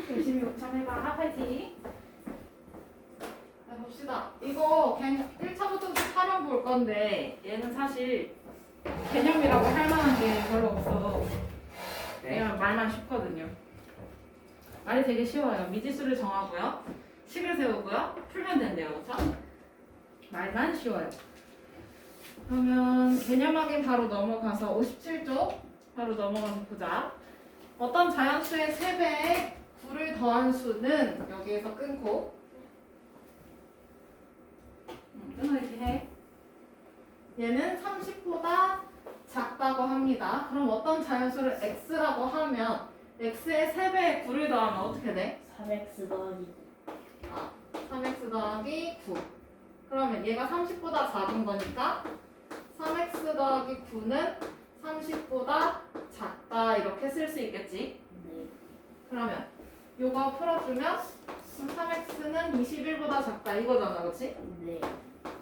열심히 잘 파이팅. 자, 봅시다. 이거 그냥 1차부터 촬영 볼 건데 얘는 사실 개념이라고 할 만한 게 별로 없어. 그냥 말만 쉽거든요. 말이 되게 쉬워요. 미지수를 정하고요. 식을 세우고요. 풀면 된대요. 그렇죠? 말만 쉬워요. 그러면 개념 확인 바로 넘어가서 57쪽 바로 넘어가서 보자. 어떤 자연수의 3배에 9를 더한 수는 여기에서 끊고 끊어야지 해. 얘는 30보다 작다고 합니다. 그럼 어떤 자연수를 x라고 하면 x의 3배에 9를 더하면 어떻게 돼? 3x 더하기 3x 더하기 9. 그러면 얘가 30보다 작은 거니까 3x 더하기 9는 30보다 작다 이렇게 쓸 수 있겠지. 네. 그러면 요거 풀어주면 3x는 21보다 작다 이거잖아, 그렇지? 네.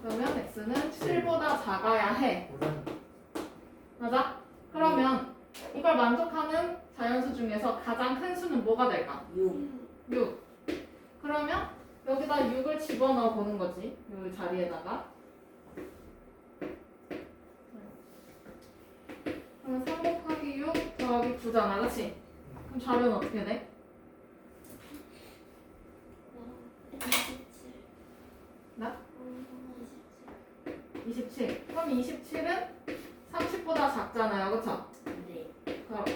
그러면 x는 7보다 작아야 해. 맞아? 그러면 이걸 만족하는 자연수 중에서 가장 큰 수는 뭐가 될까? 6 6. 그러면 여기다 6을 집어넣어 보는 거지. 이 자리에다가. 그러면 3 곱하기 6 더하기 9잖아, 그렇지? 그럼 답은 어떻게 돼? 27. 그럼 27은 30보다 작잖아요, 그렇죠? 네.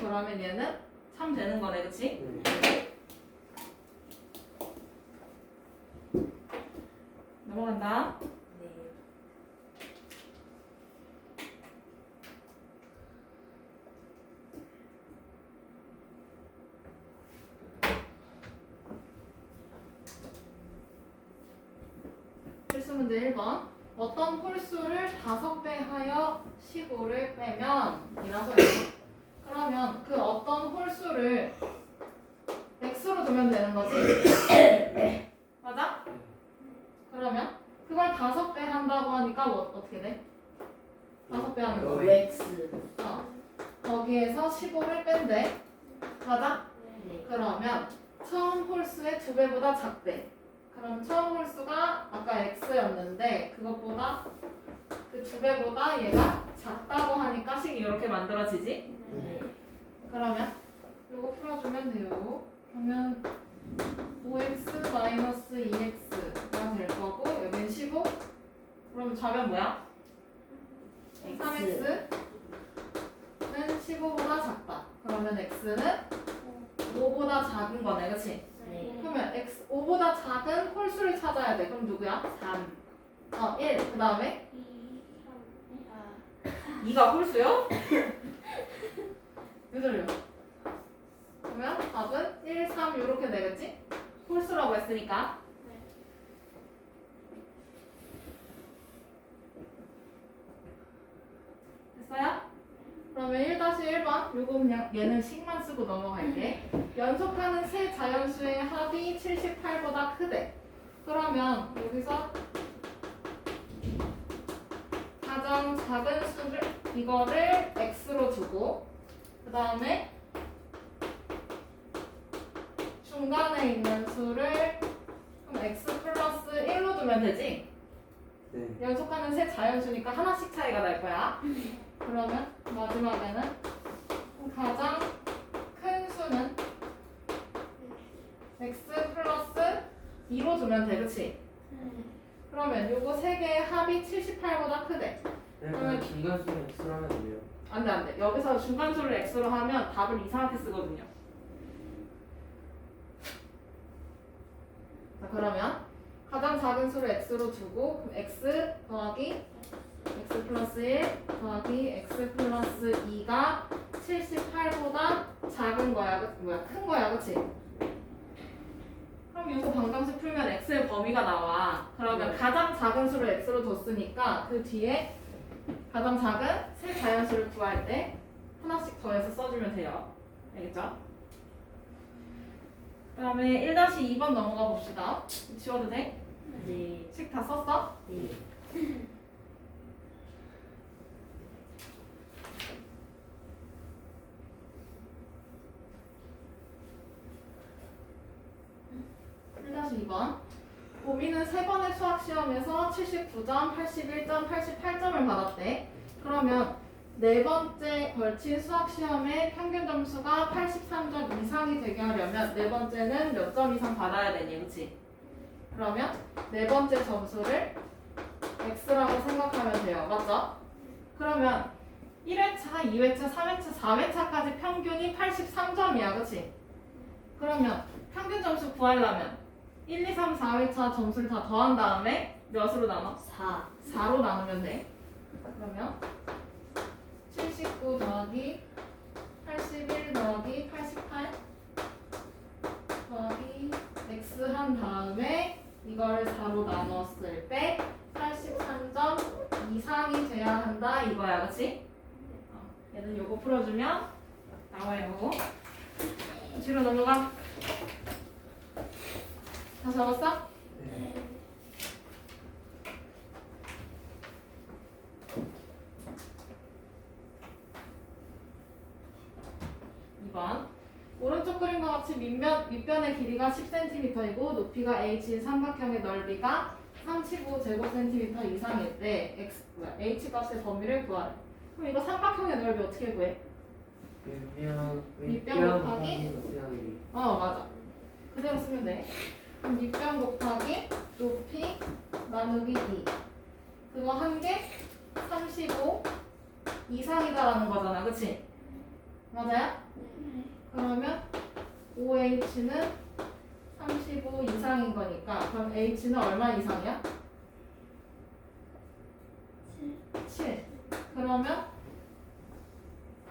그러면 얘는 3 되는 거네, 그렇지? 넘어간다. 네. 필수 문제 1번. 어떤 홀수를 5배 하여 15를 빼면 이라고 해요. 그러면 그 어떤 홀수를 x로 두면 되는 거지? 맞아? 그러면 그걸 5배 한다고 하니까 어떻게 돼? 5배 하는 거. 5x 거기에서 15를 뺀대. 맞아? 네. 그러면 처음 홀수의 2배보다 작대. 그럼 처음 홀수가 아까 x였는데 그것보다 그 2배보다 얘가 작다고 하니까 식이 이렇게 만들어지지? 네. 그러면 이거 풀어주면 돼요. 그러면 5x 마이너스 2x가 될 거고 여기는 15. 그럼 답은 뭐야? 3x는 15보다 작다. 그러면 x는 5보다 작은 거네, 그렇지? 네. 그러면 x 5보다 작은 홀수를 찾아야 돼. 그럼 누구야? 3 1. 그 다음에 2가 홀수요? 왜 들려? 그러면 답은 1, 3 이렇게 되겠지? 홀수라고 했으니까. 됐어요? 그러면 1-1번 요거 그냥 얘는 식만 쓰고 넘어갈게. 연속하는 세 자연수의 합이 78보다 크대. 그러면 여기서 가장 작은 수를 이거를 x로 두고 그 다음에 중간에 있는 수를 그럼 x 플러스 1로 두면 되지? 네. 연속하는 세 자연수니까 하나씩 차이가 날 거야. 그러면 마지막에는 가장 큰 수는 x 플러스 2로 두면 돼, 그치? 그러면 요거 세 개의 합이 78보다 크대. 그러면 기가수는 X로 하면 돼요. 안 돼, 안 돼. 여기서 중간수를 x로 하면 답을 이상하게 쓰거든요. 자, 그러면 가장 작은 수를 x로 두고 x 더하기 x 플러스 1 더하기 x 플러스 2가 78보다 작은 거야, 뭐야, 큰 거야, 그치? 그럼 이거 방정식 풀면 x의 범위가 나와. 그러면 네. 가장 작은 수를 x로 뒀으니까 그 뒤에 가장 작은 세 자연수를 구할 때 하나씩 더해서 써주면 돼요. 알겠죠? 그 다음에 1-2번 넘어가 봅시다. 지워도 돼? 네. 식 다 썼어? 네. 1-2번. 보미는 3번의 수학 시험에서 79점, 81점, 88점을 받았대. 그러면 네 번째 걸친 수학 시험의 평균 점수가 83점 이상이 되게 하려면 네 번째는 몇 점 이상 받아야 되니, 그치? 그러면 네 번째 점수를 x라고 생각하면 돼요. 맞죠? 그러면 1회차, 2회차, 3회차, 4회차까지 평균이 83점이야. 그치? 그러면 평균 점수 구하려면 1, 2, 3, 4회차 점수를 다 더한 다음에 몇으로 나눠? 4. 4로 나누면 돼. 그러면 79 더하기 81 더하기 88 더하기 x 한 다음에 이걸 4로 나눴을 때 83점 이상이 돼야 한다 이거야. 그치? 얘는 요거 풀어주면 나와요. 뒤로 넘어가. 다 적었어? 네. 2번. 오른쪽 그림과 같이 밑변의 길이가 10cm이고 높이가 h인 삼각형의 넓이가 35제곱cm 이상일 때 h 값의 범위를 구하래. 그럼 이거 삼각형의 넓이 어떻게 구해? 밑변 곱하기? 맞아. 그대로 쓰면 돼. 그럼 밑변 곱하기 높이 나누기 2. 그거 한 개 35 이상이다라는 거잖아. 그치? 맞아요? 그러면 OH는 35 이상인 거니까 그럼 H는 얼마 이상이야? 7. 그러면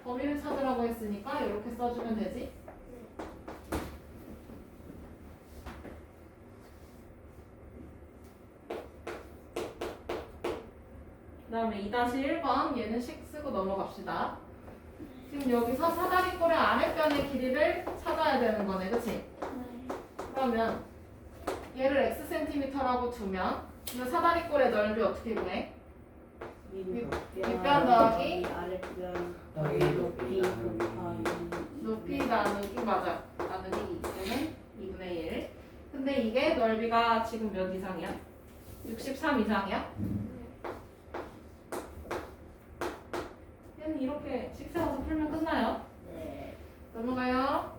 범위를 찾으라고 했으니까 이렇게 써주면 되지. 그 다음에 2-1번 얘는 식 쓰고 넘어갑시다. 지금 여기서 사다리꼴의 아랫변의 길이를 찾아야 되는 거네. 그치? 그러면 얘를 xcm라고 두면 이 사다리꼴의 넓이 어떻게 구해? 밑변 더하기 아랫변 더하기 높이 곱하기 높이 나누기 맞아. 나누기 2는 2분의 1. 근데 이게 넓이가 지금 몇 이상이야? 63 이상이야? 얘는 이렇게 식 세워서 풀면 끝나요. 네. 넘어가요.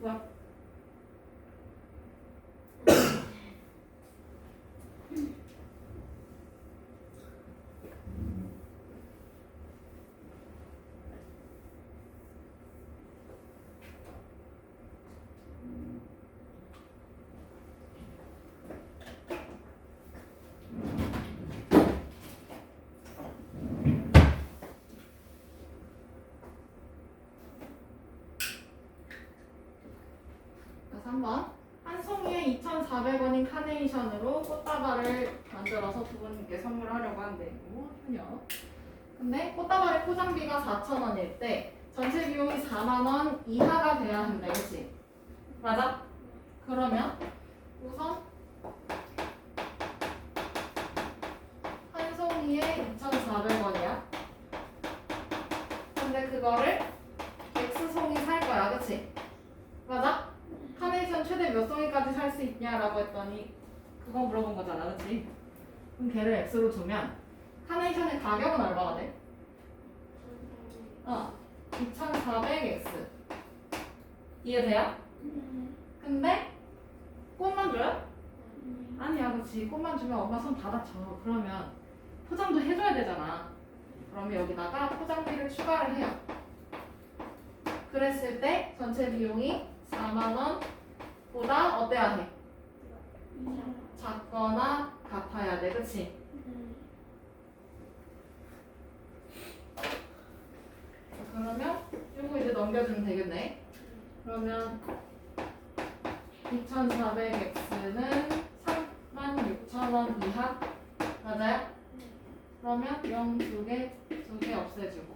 뭐야? 자, 3번. 한 송이에 2,400원인 카네이션으로 꽃다발을 만들어서 부모님께 선물하려고 하는데 뭐 하냐? 근데 꽃다발의 포장비가 4,000원일 때 전체 비용이 4만 원 이하가 돼야 한다. 그치? 맞아? 그러면 우선 한 송이에 2,400원이야. 근데 그거를 X송이 살 거야. 그치? 맞아? 카네이션 최대 몇 송이까지 살 수 있냐라고 했더니 그거 물어본 거잖아. 그치? 그럼 걔를 X로 두면 카네이션의 가격은 얼마가 돼? 2,400X. 이해돼요? 근데 꽃만 줘요? 아니야. 그치? 꽃만 주면 엄마 손 다 다쳐. 그러면 포장도 해줘야 되잖아. 그러면 여기다가 포장비를 추가를 해요. 그랬을 때 전체 비용이 4만 원보다 어때야 해? 작거나 같아야 돼. 그치? 그러면 이거 이제 넘겨주면 되겠네. 그러면 2,400X는 36,000원 이하? 맞아요? 그러면 0 2개 없애주고.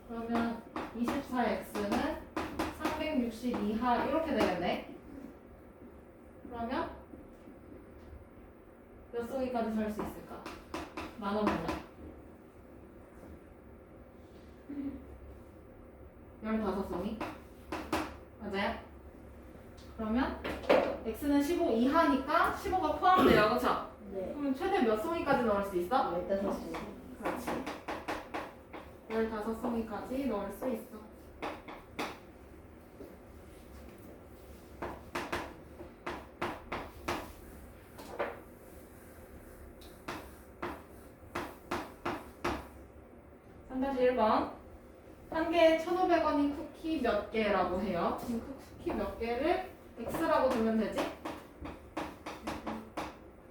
그러면 24X는 360 이하 이렇게 되겠네. 그러면 몇 송이까지 살 수 있을까? 10,000원. 15송이. 맞아요? 그러면 x는 15 이하니까 15가 포함돼요. 그쵸? 네. 그러면 최대 몇 송이까지 넣을 수 있어? 15송. 그렇지. 15송이까지 넣을 수 있어. 다시 1번. 한 개에 1,500원인 쿠키 몇 개라고 해요? 지금 그 쿠키 몇 개를 x라고 두면 되지?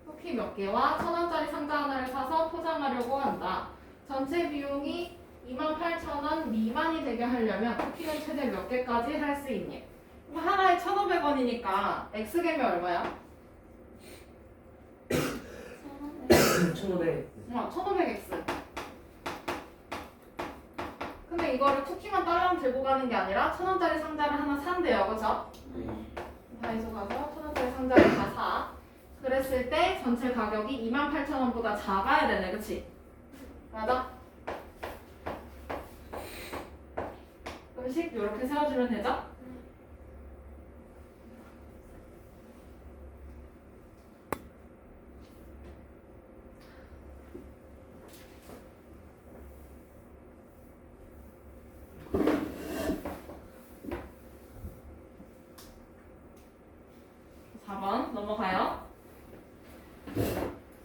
쿠키 몇 개와 1,000원짜리 상자 하나를 사서 포장하려고 한다. 전체 비용이 28,000원 미만이 되게 하려면 쿠키는 최대 몇 개까지 할 수 있니? 그럼 하나에 1,500원이니까 x개면 얼마야? 1,500. 1,500x. 근데 이거를 쿠키만 딸랑 들고 가는 게 아니라 1,000원짜리 상자를 하나 산대요. 그죠? 다이소 가서 1,000원짜리 상자를 다 사. 그랬을 때 전체 가격이 28,000원보다 작아야 되네. 그치? 맞아? 음식 이렇게 세워주면 되죠? 넘어가요.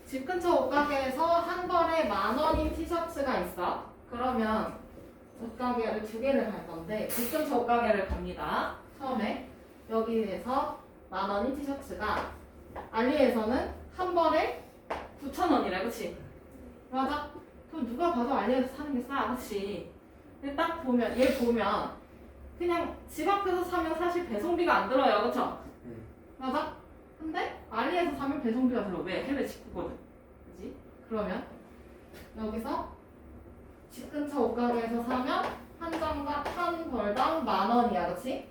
집 근처 옷가게에서 한 벌에 10,000원인 티셔츠가 있어. 그러면 옷가게를 2개를 갈 건데 집 근처 옷가게를 갑니다. 처음에 여기에서 10,000원인 티셔츠가 알리에서는 한 벌에 9,000원이래. 그치? 맞아? 그럼 누가 봐도 알리에서 사는 게 싸. 그치? 근데 딱 보면 얘 보면 그냥 집 앞에서 사면 사실 배송비가 안 들어요. 그쵸? 맞아? 근데 알리에서 사면 배송비가 들어. 왜? 해외 직구거든. 그지? 그러면 여기서 집 근처 옷가게에서 사면 한 벌당 10,000원이야. 그치?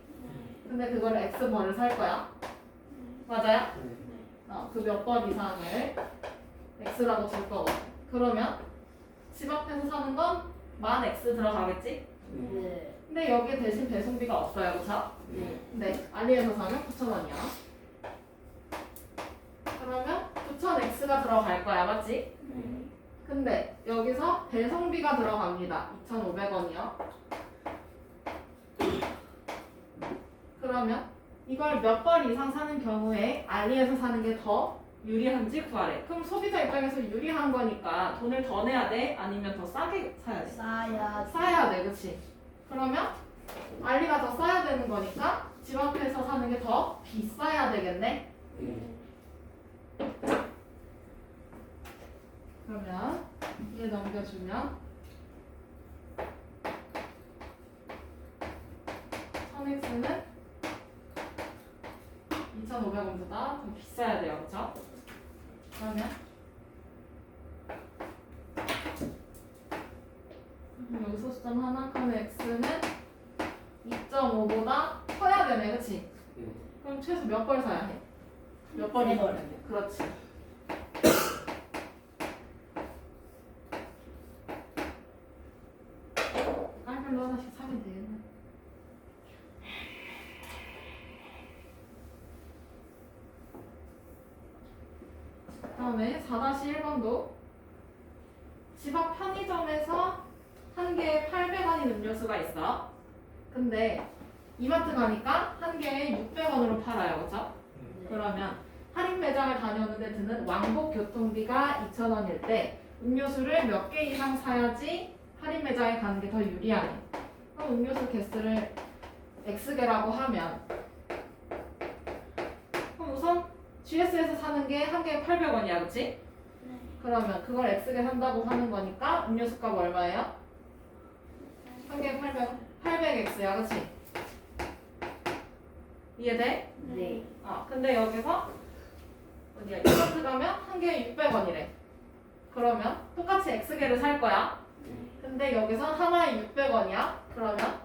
근데 그거를 X벌을 살 거야. 맞아요? 그 몇 벌 이상을 X라고 줄 거거든. 그러면 집 앞에서 사는 건 10,000X 들어가겠지? 네. 근데 여기에 대신 배송비가 없어요. 그쵸? 근데 알리에서 사면 9,000원이야. 그러면 9,000X가 들어갈 거야. 맞지? 근데 여기서 배송비가 들어갑니다. 2,500원이요. 그러면 이걸 몇 벌 이상 사는 경우에 알리에서 사는 게 더 유리한지 구하래. 그럼 소비자 입장에서 유리한 거니까 돈을 더 내야 돼? 아니면 더 싸게 사야 돼? 싸야 돼. 그치? 그러면 알리가 더 싸야 되는 거니까 집 앞에서 사는 게 더 비싸야 되겠네? 그러면 얘 넘겨주면 1,000X는 2,500원보다 더 비싸야 돼요. 그쵸? 그러면 여기서 수점 하나 그러면 X는 2.5보다 커야 되네. 그치? 그럼 최소 몇 벌 사야 해? 몇 벌이 세 벌. 사야 돼? 그렇지. 깔별로 하나씩 사면 되겠네. 다음에 4-1번도 집 앞 편의점에서 한 개에 800원인 음료수가 있어. 근데 이마트 가니까 한 개에 600원으로 팔아요. 그쵸? 그러면 할인 매장을 다녀오는데 드는 왕복 교통비가 2,000원일 때 음료수를 몇 개 이상 사야지 할인 매장에 가는 게 더 유리하네. 그럼 음료수 개수를 X개라고 하면 그럼 우선 GS에서 사는 게 한 개에 800원이야. 그치? 그러면 그걸 X개 산다고 하는 거니까 음료수 값 얼마예요? 한 개에 800X야. 그치? 이해돼? 네. 근데 여기서 어디야? 이마트 가면 한 개에 600원이래. 그러면 똑같이 X개를 살 거야. 근데 여기서 하나에 600원이야. 그러면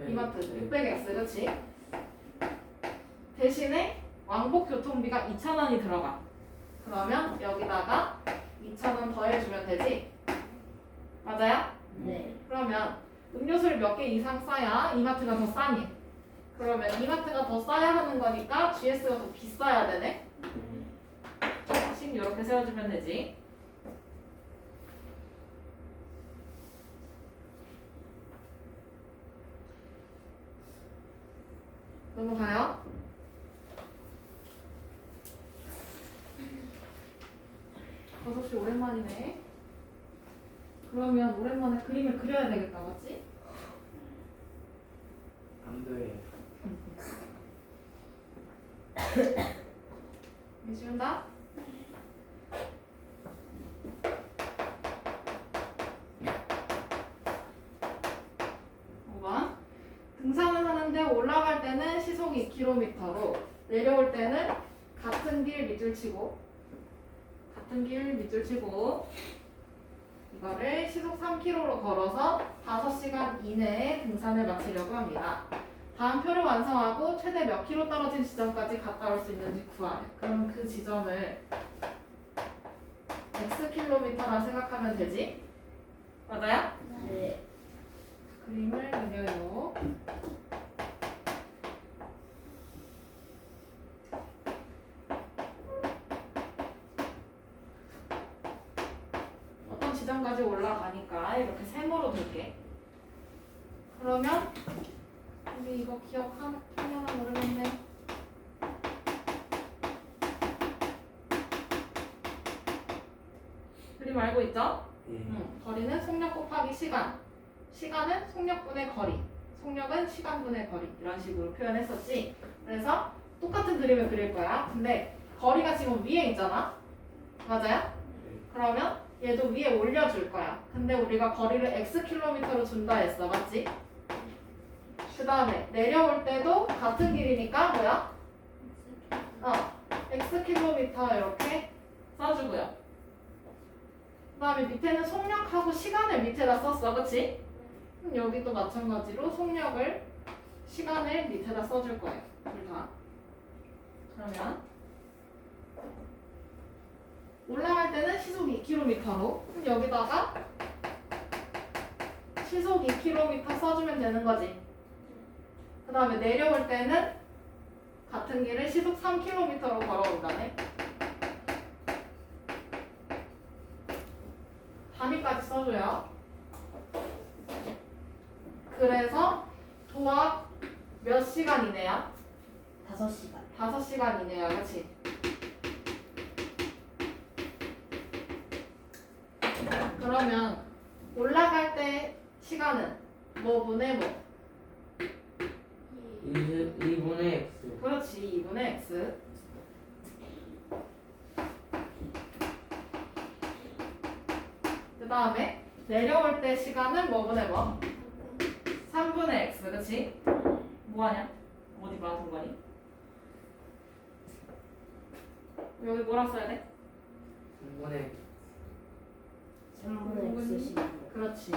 이마트 600X. 그치? 대신에 왕복 교통비가 2,000원이 들어가. 그러면 여기다가 2,000원 더해주면 되지? 맞아요? 네. 그러면 음료수를 몇 개 이상 싸야 이마트가 더 싸니? 그러면 이마트가 더 싸야 하는 거니까 GS가 더 비싸야 되네? 식 이렇게 세워주면 되지. 넘어가요. 버섯이 오랜만이네. 그러면 오랜만에 그림을 그려야 되겠다, 맞지? 안 돼. 해준다. 5번. 등산을 하는데 올라갈 때는 시속 2km로 내려올 때는 같은 길 밑줄 치고 이거를 시속 3km로 걸어서 5시간 이내에 등산을 마치려고 합니다. 다음 표를 완성하고 최대 몇 킬로 떨어진 지점까지 갔다 올 수 있는지 구하래. 그럼 그 지점을 X킬로미터라 생각하면 되지? 맞아요? 네. 그림을 그려요. 어떤 지점까지 올라가니까 이렇게 세모로 둘게. 그러면 우리 이거 기억하려나 모르겠네. 그림 알고 있죠? 예. 거리는 속력 곱하기 시간. 시간은 속력분의 거리. 속력은 시간분의 거리. 이런 식으로 표현했었지. 그래서 똑같은 그림을 그릴 거야. 근데 거리가 지금 위에 있잖아. 맞아요? 그러면 얘도 위에 올려줄 거야. 근데 우리가 거리를 X킬로미터로 준다 했어. 맞지? 그 다음에 내려올 때도 같은 길이니까 뭐야? X킬로미터 이렇게 써주고요. 그 다음에 밑에는 속력하고 시간을 밑에다 썼어. 그치? 그럼 여기도 마찬가지로 속력을 시간을 밑에다 써줄 거예요. 둘 다. 그러면 올라갈 때는 시속 2km로 그럼 여기다가 시속 2km 써주면 되는 거지. 그 다음에 내려올 때는 같은 길을 시속 3km로 걸어온다네. 단위까지 써줘요. 그래서 도합 몇 시간 이내야? 5시간. 5시간 이내야, 그치? 그러면 올라갈 때 시간은 뭐분의 뭐? 2분의 X. 그렇지, 2분의 x. 그 다음에 내려올 때 시간은 뭐분의 뭐? 3분의 x, 그치? 뭐하냐? 어디 봐, 동관이? 여기 뭐라 써야 돼? 3분의 3분의 X시간. 그렇지.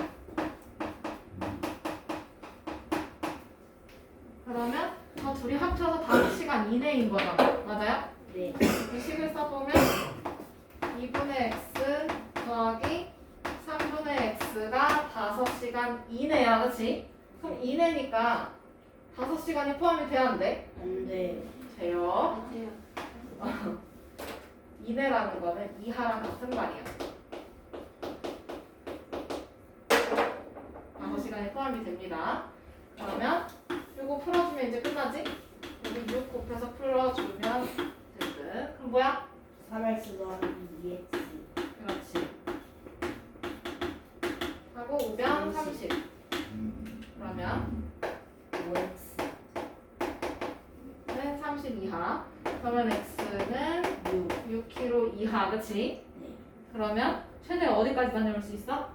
그러면 저 둘이 합쳐서 5시간 이내인 거잖아. 맞아요? 네. 이 식을 써보면 2분의 x 더하기 3분의 x가 5시간 이내야. 그치? 그럼 이내니까 5시간이 포함이 돼야 안 돼? 안 돼. 돼요. 이내라는 거는 이하랑 같은 말이야. 5시간이 포함이 됩니다. 그러면 이거 풀어주면 이제 끝나지? 여기 6 곱해서 풀어주면 됐든. 그럼 뭐야? 3X 더하기 2X. 그렇지. 하고 우변 30. 그러면 5X. 는 30 이하. 그러면 x는 6. 6km 이하, 그치? 네. 그러면 최대 어디까지 다녀올 수 있어?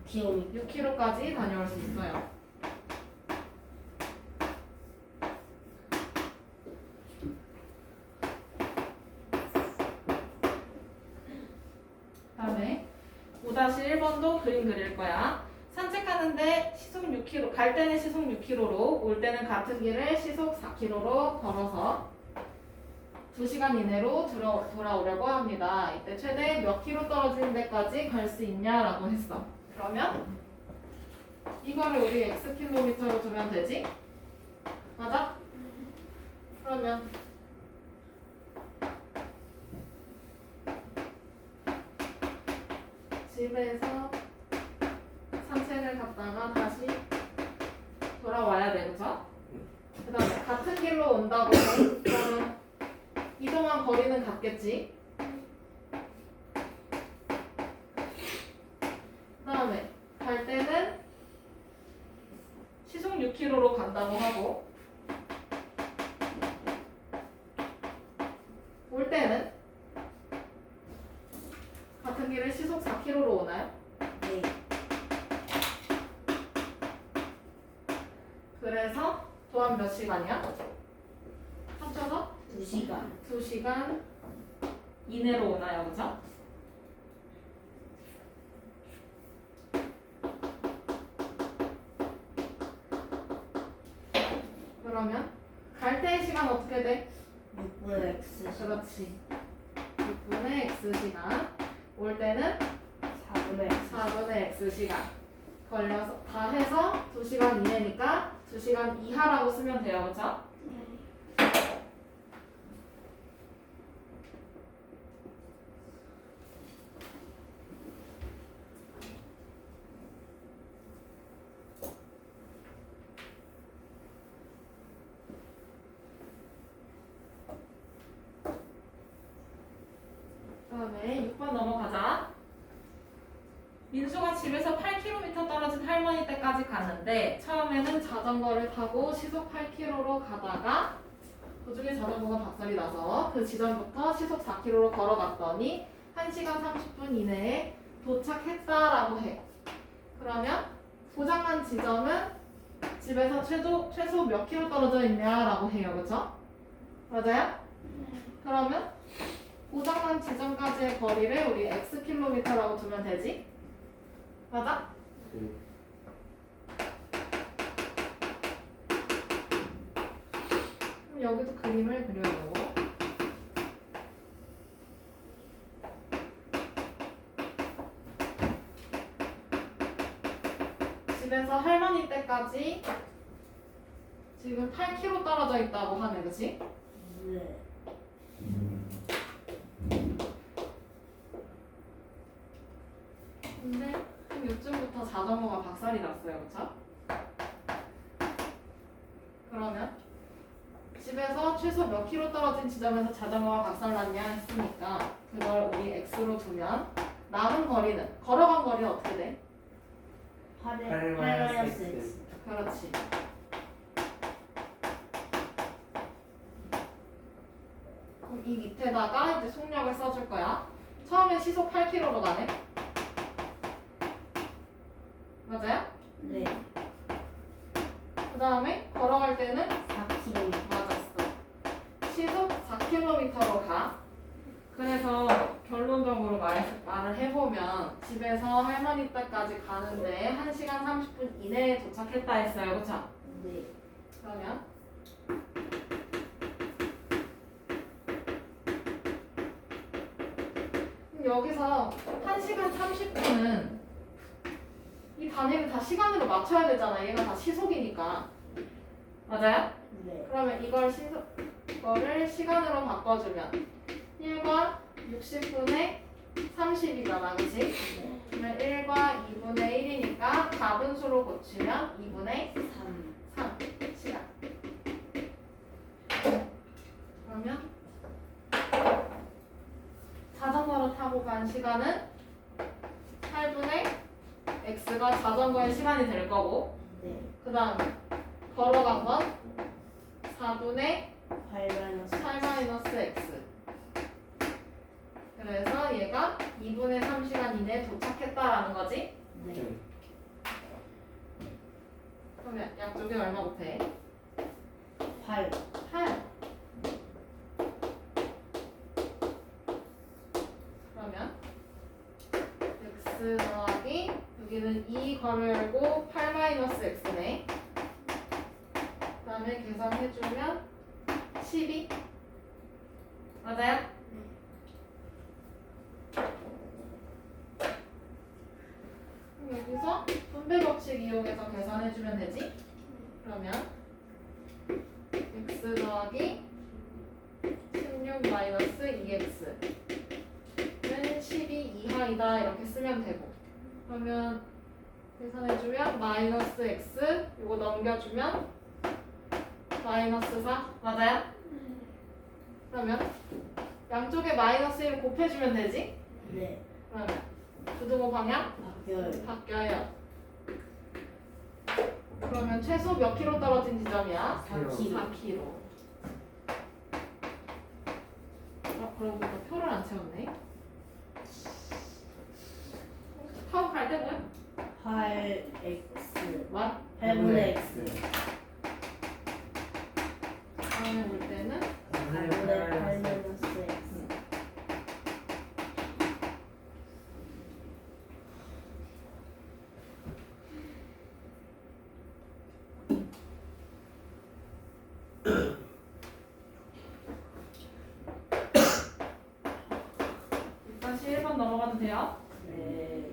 6km. 6km까지 다녀올 수 있어요. 다음에 5-1번도 그림 그릴 거야. 산책하는데 시속 6km, 갈 때는 시속 6km로, 올 때는 같은 길을 시속 4km로 걸어서 2시간 이내로 돌아오려고 합니다. 이때 최대 몇 킬로 떨어지는 데까지 갈 수 있냐라고 했어. 그러면 이거를 우리 x 킬로미터로 두면 되지? 맞아? 그러면 집에서 산책을 갔다가 다시 돌아와야 돼, 그죠? 그 다음에 같은 길로 온다고 해. 그러면 이동한 거리는 같겠지? 그 다음에 갈 때는 시속 6km로 간다고 하고 올 때는 같은 길을 시속 4km로 오나요? 네. 그래서 또한 몇 시간이야? 합쳐서 2시간. 2시간 이내로 오나요? 그죠? 그러면 갈 때의 시간 어떻게 돼? 6분의 x 그렇지. 6분의 x시간. 올 때는 4분의 x 4분의 x시간. 걸려서 다 해서 2시간 이내니까 2시간 이하라고 쓰면 돼요. 그죠? 그다음에 6번 넘어가자. 민수가 집에서 8km 떨어진 할머니 댁까지 가는데 처음에는 자전거를 타고 시속 8km로 가다가 도중에 자전거가 박살이 나서 그 지점부터 시속 4km로 걸어갔더니 1시간 30분 이내에 도착했다라고 해. 그러면 고장난 지점은 집에서 최소 몇 킬로 떨어져 있냐라고 해요. 그죠? 맞아요? 그러면 고장난 지점까지의 거리를 우리 x 킬로미터라고 두면 되지? 맞아? 네. 그럼 여기도 그림을 그려요. 집에서 할머니 댁까지 지금 8km 떨어져 있다고 하네, 그치? 네. 근데 요즘부터 자전거가 박살이 났어요, 그쵸? 그러면 집에서 최소 몇 킬로 떨어진 지점에서 자전거가 박살났냐 했으니까 그걸 우리 x로 두면 남은 거리는 걸어간 거리는 어떻게 돼? 8의 8 마이너스 x 그렇지. 그럼 이 밑에다가 이제 속력을 써줄 거야. 처음에 시속 8km로 가네. 맞아요? 네. 그 다음에 걸어갈 때는 4km 맞았어. 시속 4km로 가. 그래서 결론적으로 말을 해보면 집에서 할머니 댁까지 가는데 1시간 30분 이내에 도착했다 했어요. 그쵸? 네. 그러면 여기서 1시간 30분은 이 단위를 다 시간으로 맞춰야 되잖아. 얘가 다 시속이니까. 맞아요? 네. 그러면 이거를 시간으로 바꿔주면 1과 60분의 30이잖아. 그치? 네. 그러면 1과 2분의 1이니까 다분수로 고치면 2분의 3 3 시간. 그러면 자전거로 타고 간 시간은 8분의 x가 자전거의 시간이 될 거고 네. 그 다음에 걸어간 건 4분의 8 마이너스 8 x 그래서 얘가 2분의 3시간 이내에 도착했다라는 거지. 네. 그러면 양쪽이 얼마 곱해? 8 8. 그러면 x 더하기 여기는 2 괄호 열고 8 x네. 그 다음에 계산해주면 12. 맞아요? 그럼 여기서 또 선배법칙 이용해서 계산해주면 되지? 그러면 x 더하기 16 마이너스 2x는 12 이하이다 이렇게 쓰면 되고, 그러면 계산해주면 마이너스 x 이거 넘겨주면 마이너스 4 맞아요? 그러면 양쪽에 마이너스 1 곱해주면 되지? 네. 그러면 부등호 방향 바뀌어요. 바뀌어요. 그러면 최소 몇 킬로 떨어진 지점이야? 4kg. 4kg. 그러고 보니까 표를 안 채웠네. 타고 갈 때 뭐야? 8x. 맞? 8분의 x. 다음에 볼 때는 8분의 8 마이너스 x. 다시 1번 넘어가도 돼요? 네.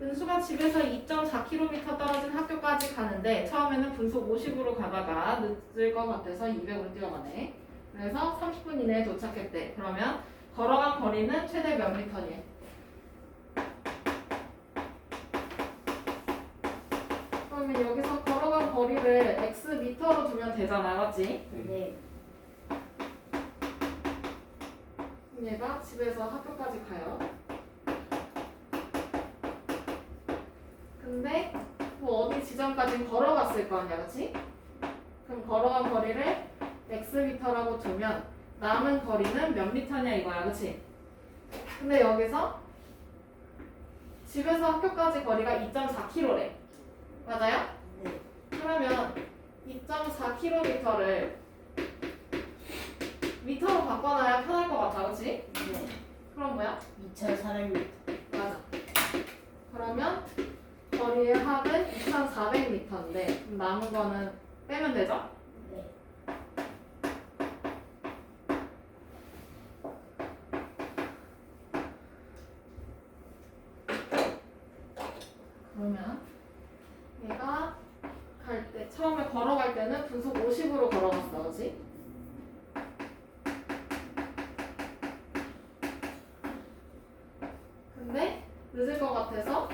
은수가 집에서 2.4km 떨어진 학교까지 가는데 처음에는 분속 50으로 가다가 늦을 것 같아서 200으로 뛰어가네. 그래서 30분 이내에 도착했대. 그러면 걸어간 거리는 최대 몇 미터니? 그러면 여기서 걸어간 거리를 x 미터로 두면 되잖아, 맞지? 네. 얘가 집에서 학교까지 가요. 근데 뭐 어디 지점까지 걸어갔을 거 아니야, 그치? 그럼 걸어간 거리를 x미터라고 두면 남은 거리는 몇 미터냐 이거야, 그치? 근데 여기서 집에서 학교까지 거리가 2.4km래. 맞아요? 네. 그러면 2.4km를 미터로 바꿔놔야 편할 것 같아, 그치? 네. 그럼 뭐야? 2,400m. 맞아. 그러면 거리의 합은 2,400m인데 남은 거는 빼면 되죠? 네. 그러면 얘가 갈 때 처음에 걸어갈 때는 분속 50으로 걸어갔어, 그렇지? 근데 늦을 것 같아서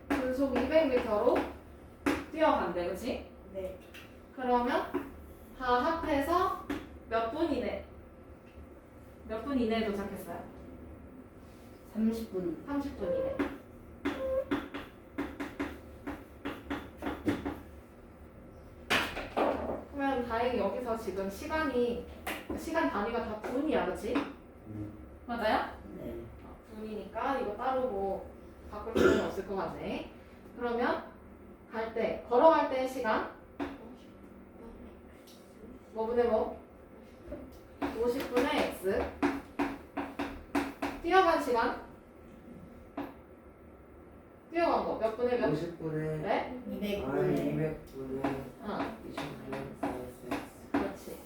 분속 200m로 뛰어간대, 그렇지? 네. 그러면 다 합해서 몇 분 이내? 몇 분 이내에 도착했어요? 30분. 30분 이내. 그러면 다행히 여기서 지금 시간 단위가 다 분이야, 그렇지? 맞아요? 네. 분이니까 이거 따로 뭐 바꿀 필요는 없을 것 같네. 그러면 갈 때, 걸어갈 때의 시간 뭐분의 뭐? 50분의 x. 뛰어간 시간? 뛰어간 거 몇 분의 몇? 50분에 네? 200분의 200분에 어, 2000분에 그렇지.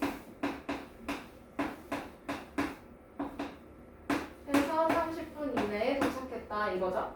해서 30분 이내에 도착했다 이거죠?